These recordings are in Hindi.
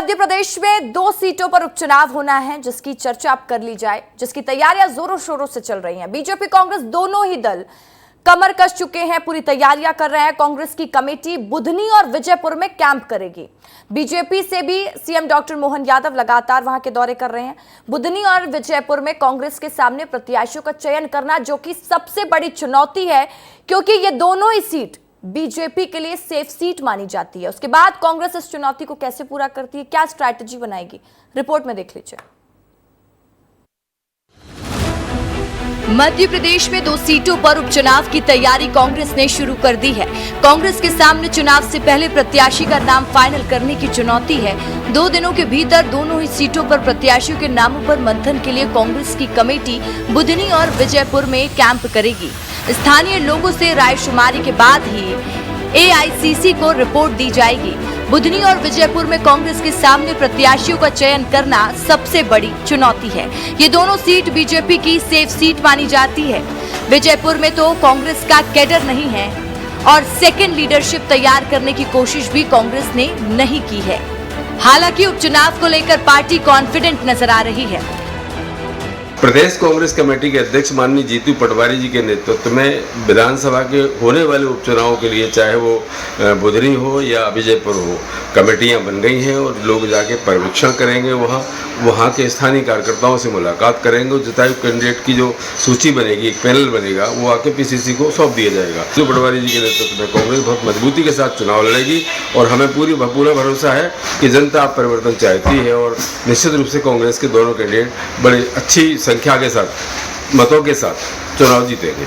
मध्य प्रदेश में 2 सीटों पर उपचुनाव होना है, जिसकी चर्चा अब कर ली जाए, जिसकी तैयारियां जोरों शोरों से चल रही हैं। बीजेपी कांग्रेस दोनों ही दल कमर कस चुके हैं, पूरी तैयारियां कर रहे हैं। कांग्रेस की कमेटी बुधनी और विजयपुर में कैंप करेगी। बीजेपी से भी सीएम डॉक्टर मोहन यादव लगातार वहां के दौरे कर रहे हैं। बुधनी और विजयपुर में कांग्रेस के सामने प्रत्याशियों का चयन करना, जो कि सबसे बड़ी चुनौती है, क्योंकि ये दोनों ही सीट बीजेपी के लिए सेफ सीट मानी जाती है। उसके बाद कांग्रेस इस चुनौती को कैसे पूरा करती है, क्या स्ट्रैटेजी बनाएगी, रिपोर्ट में देख लीजिए। मध्य प्रदेश में 2 सीटों पर उपचुनाव की तैयारी कांग्रेस ने शुरू कर दी है। कांग्रेस के सामने चुनाव से पहले प्रत्याशी का नाम फाइनल करने की चुनौती है। 2 दिनों के भीतर दोनों ही सीटों पर प्रत्याशियों के नामों पर मंथन के लिए कांग्रेस की कमेटी बुधनी और विजयपुर में कैंप करेगी। स्थानीय लोगों से रायशुमारी के बाद ही एआईसीसी को रिपोर्ट दी जाएगी। बुधनी और विजयपुर में कांग्रेस के सामने प्रत्याशियों का चयन करना सबसे बड़ी चुनौती है। ये दोनों सीट बीजेपी की सेफ सीट मानी जाती है। विजयपुर में तो कांग्रेस का कैडर नहीं है और सेकंड लीडरशिप तैयार करने की कोशिश भी कांग्रेस ने नहीं की है। हालांकि उपचुनाव को लेकर पार्टी कॉन्फिडेंट नजर आ रही है। प्रदेश कांग्रेस कमेटी के अध्यक्ष माननीय जीतू पटवारी जी के नेतृत्व में विधानसभा के होने वाले उपचुनावों के लिए, चाहे वो बुधनी हो या विजयपुर हो, कमेटियां बन गई हैं और लोग जाके पर्यवेक्षण करेंगे। वहाँ के स्थानीय कार्यकर्ताओं से मुलाकात करेंगे। जतायु कैंडिडेट की जो सूची बनेगी, एक पैनल बनेगा, वो आके पीसीसी को सौंप दिया जाएगा। जीतू पटवारी जी के नेतृत्व में कांग्रेस बहुत मजबूती के साथ चुनाव लड़ेगी और हमें पूरा भरोसा है कि जनता परिवर्तन चाहती है और निश्चित रूप से कांग्रेस के दोनों कैंडिडेट बड़े अच्छी संख्या के साथ, मतों के साथ चुनाव जीतेंगे।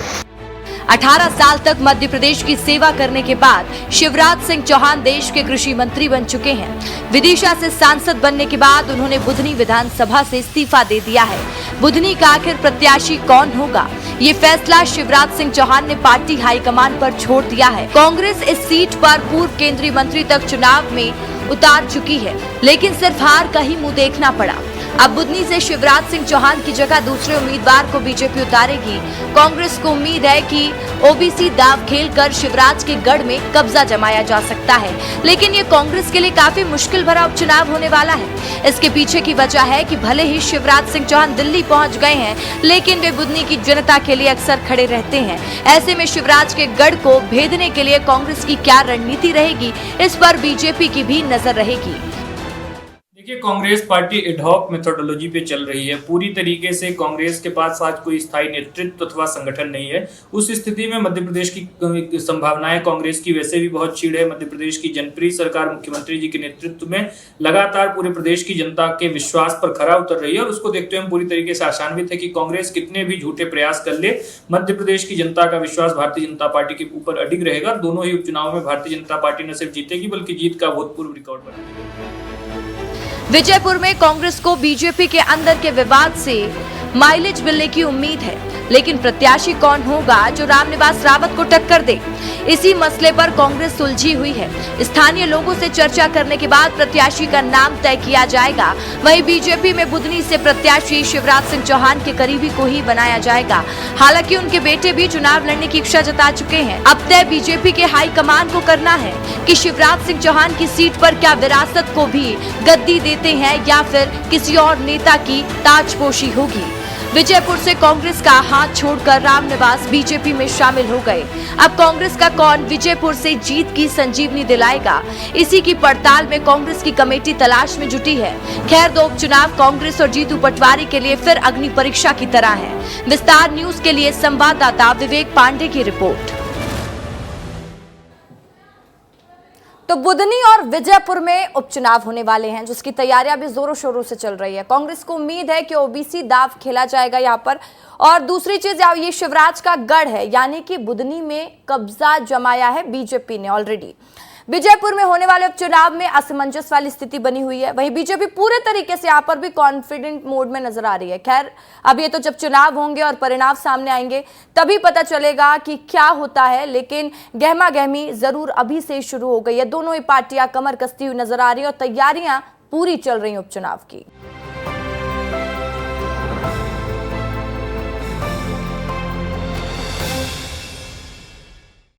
18 साल तक मध्य प्रदेश की सेवा करने के बाद शिवराज सिंह चौहान देश के कृषि मंत्री बन चुके हैं। विदिशा से सांसद बनने के बाद उन्होंने बुधनी विधानसभा से इस्तीफा दे दिया है। बुधनी का आखिर प्रत्याशी कौन होगा, ये फैसला शिवराज सिंह चौहान ने पार्टी हाईकमान पर छोड़ दिया है। कांग्रेस इस सीट पर पूर्व केंद्रीय मंत्री तक चुनाव में उतार चुकी है, लेकिन सिर्फ हार का ही मुंह देखना पड़ा। अब बुधनी से शिवराज सिंह चौहान की जगह दूसरे उम्मीदवार को बीजेपी उतारेगी। कांग्रेस को उम्मीद है कि ओबीसी दाव खेलकर शिवराज के गढ़ में कब्जा जमाया जा सकता है, लेकिन ये कांग्रेस के लिए काफी मुश्किल भरा उपचुनाव होने वाला है। इसके पीछे की वजह है कि भले ही शिवराज सिंह चौहान दिल्ली पहुंच गए हैं, लेकिन वे बुधनी की जनता के लिए अक्सर खड़े रहते हैं। ऐसे में शिवराज के गढ़ को भेदने के लिए कांग्रेस की क्या रणनीति रहेगी, इस पर बीजेपी की भी नजर रहेगी। देखिए, कांग्रेस पार्टी एडहॉक मेथोडोलॉजी पे चल रही है। पूरी तरीके से कांग्रेस के पास आज कोई स्थायी नेतृत्व अथवा संगठन नहीं है। उस स्थिति में मध्य प्रदेश की संभावनाएं कांग्रेस की वैसे भी बहुत क्षीण है। मध्य प्रदेश की जनप्रिय सरकार मुख्यमंत्री जी के नेतृत्व में लगातार पूरे प्रदेश की जनता के विश्वास पर खरा उतर रही है और उसको देखते हुए हम पूरी तरीके से आशान्वित है कि कांग्रेस कितने भी झूठे प्रयास कर ले, मध्य प्रदेश की जनता का विश्वास भारतीय जनता पार्टी के ऊपर अडिग रहेगा। दोनों ही उपचुनाव में भारतीय जनता पार्टी न सिर्फ जीतेगी बल्कि जीत का भूतपूर्व रिकॉर्ड बनाएगी। विजयपुर में कांग्रेस को बीजेपी के अंदर के विवाद से माइलेज मिलने की उम्मीद है, लेकिन प्रत्याशी कौन होगा जो रामनिवास रावत को टक्कर दे, इसी मसले पर कांग्रेस सुलझी हुई है। स्थानीय लोगों से चर्चा करने के बाद प्रत्याशी का नाम तय किया जाएगा। वहीं बीजेपी में बुधनी से प्रत्याशी शिवराज सिंह चौहान के करीबी को ही बनाया जाएगा। हालांकि उनके बेटे भी चुनाव लड़ने की इच्छा जता चुके हैं। अब तय बीजेपी के हाईकमान को करना है कि शिवराज सिंह चौहान की सीट पर क्या विरासत को भी गद्दी देते हैं या फिर किसी और नेता की ताजपोशी होगी। विजयपुर से कांग्रेस का हाथ छोड़कर रामनिवास बीजेपी में शामिल हो गए। अब कांग्रेस का कौन विजयपुर से जीत की संजीवनी दिलाएगा, इसी की पड़ताल में कांग्रेस की कमेटी तलाश में जुटी है। खैर, 2 उपचुनाव कांग्रेस और जीतू पटवारी के लिए फिर अग्नि परीक्षा की तरह है। विस्तार न्यूज के लिए संवाददाता विवेक पांडे की रिपोर्ट। तो बुधनी और विजयपुर में उपचुनाव होने वाले हैं, जिसकी तैयारियां भी जोरों शोरों से चल रही है। कांग्रेस को उम्मीद है कि ओबीसी दाव खेला जाएगा यहां पर, और दूसरी चीज ये शिवराज का गढ़ है, यानी कि बुधनी में कब्जा जमाया है बीजेपी ने ऑलरेडी। विजयपुर में होने वाले उपचुनाव में असमंजस वाली स्थिति बनी हुई है। वहीं बीजेपी पूरे तरीके से यहाँ पर भी कॉन्फिडेंट मोड में नजर आ रही है। खैर, अब ये तो जब चुनाव होंगे और परिणाम सामने आएंगे तभी पता चलेगा कि क्या होता है, लेकिन गहमा गहमी जरूर अभी से शुरू हो गई है। दोनों ही पार्टियां कमर कसती हुई नजर आ रही है और तैयारियां पूरी चल रही हैं उपचुनाव की।